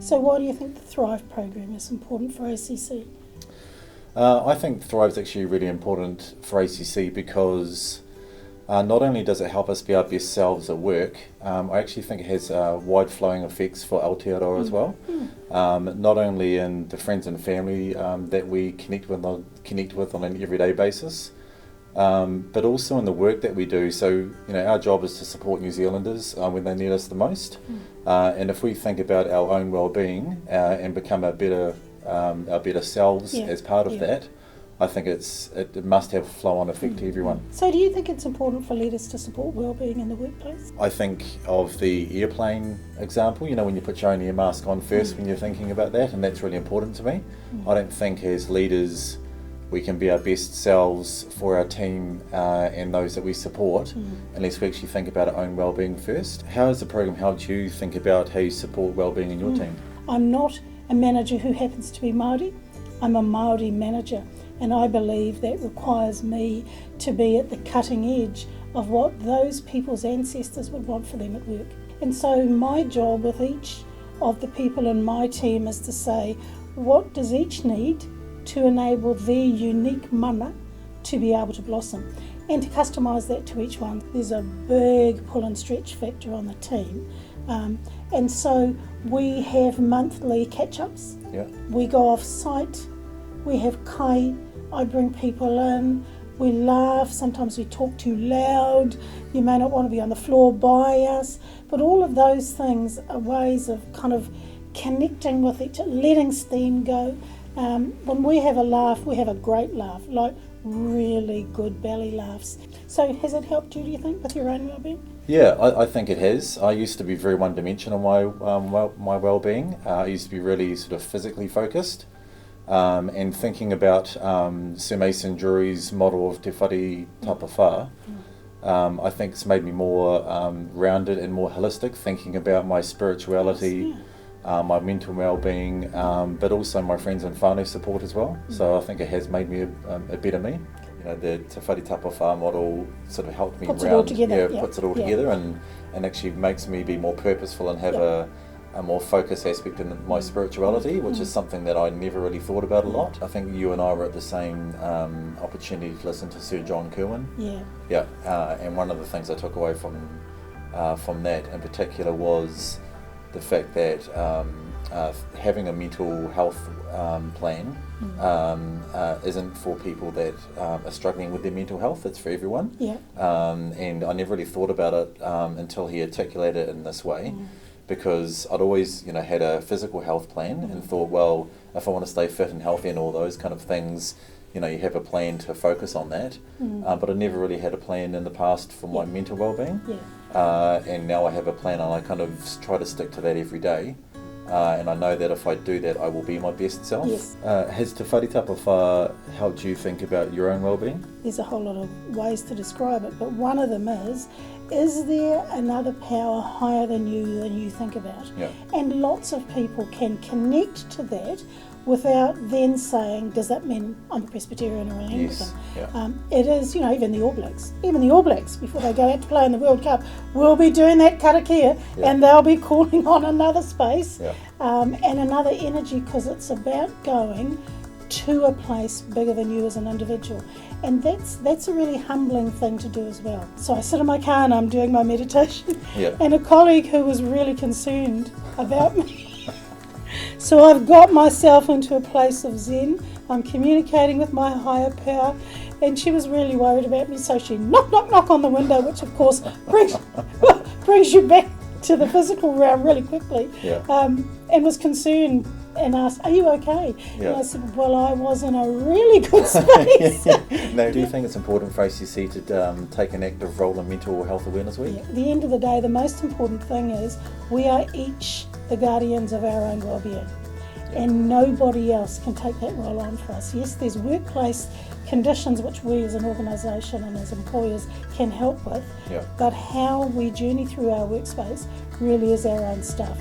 So why do you think the Thrive program is important for ACC? I think Thrive is actually really important for ACC because not only does it help us be our best selves at work, I actually think it has wide flowing effects for Aotearoa as well. Not only in the friends and family that we connect with on an everyday basis, but also in the work that we do. So, our job is to support New Zealanders when they need us the most. And if we think about our own well-being and become our better selves as part of that, I think it must have a flow-on effect to everyone. So do you think it's important for leaders to support well-being in the workplace? I think of the airplane example, when you put your own air mask on first when you're thinking about that, and that's really important to me. I don't think as leaders we can be our best selves for our team and those that we support unless we actually think about our own well-being first. How has the program helped you think about how you support well-being in your team? I'm not a manager who happens to be Māori. I'm a Māori manager, and I believe that requires me to be at the cutting edge of what those people's ancestors would want for them at work. And so my job with each of the people in my team is to say, what does each need to enable their unique mana to be able to blossom, and to customise that to each one. There's a big pull and stretch factor on the team, and so we have monthly catch-ups. We go off site, we have kai, I bring people in, we laugh, sometimes we talk too loud, you may not want to be on the floor by us, but all of those things are ways of kind of connecting with each other, letting steam go. When we have a laugh, we have a great laugh, like really good belly laughs. So has it helped you, do you think, with your own well-being? Yeah, I think it has. I used to be very one-dimensional my well-being. I used to be really sort of physically focused, and thinking about Sir Mason Drury's model of te whare tapawha, I think it's made me more rounded and more holistic, thinking about my spirituality, my mental well-being, but also my friends and whānau support as well. So I think it has made me a better me. The te whare tapawha model sort of helped me puts it all together and actually makes me be more purposeful and have a more focused aspect in my spirituality, which is something that I never really thought about a lot. I think you and I were at the same opportunity to listen to Sir John Kirwan. And one of the things I took away from that in particular was the fact that having a mental health plan isn't for people that are struggling with their mental health, it's for everyone. And I never really thought about it until he articulated it in this way, because I'd always had a physical health plan and thought, well, if I want to stay fit and healthy and all those kind of things, you have a plan to focus on that. But I never really had a plan in the past for my mental well-being. And now I have a plan and I kind of try to stick to that every day. And I know that if I do that, I will be my best self. Has te whare tapawha helped you think about your own well-being? There's a whole lot of ways to describe it, but one of them is there another power higher than you think about? And lots of people can connect to that without then saying, does that mean I'm a Presbyterian or an Anglican? It is, even the All Blacks, before they go out to play in the World Cup, will be doing that karakia, and they'll be calling on another space and another energy, because it's about going to a place bigger than you as an individual. And that's a really humbling thing to do as well. So I sit in my car and I'm doing my meditation, and a colleague who was really concerned about me. So I've got myself into a place of Zen. I'm communicating with my higher power, and she was really worried about me, so she knock on the window, which of course brings you back to the physical realm really quickly, and was concerned and asked, are you okay? And I said, well, I was in a really good space. Now, do you think it's important for ACC to take an active role in Mental Health Awareness Week? At the end of the day, the most important thing is we are each the guardians of our own well-being, and nobody else can take that role on for us. Yes, there's workplace conditions which we as an organisation and as employers can help with, but how we journey through our workspace really is our own stuff.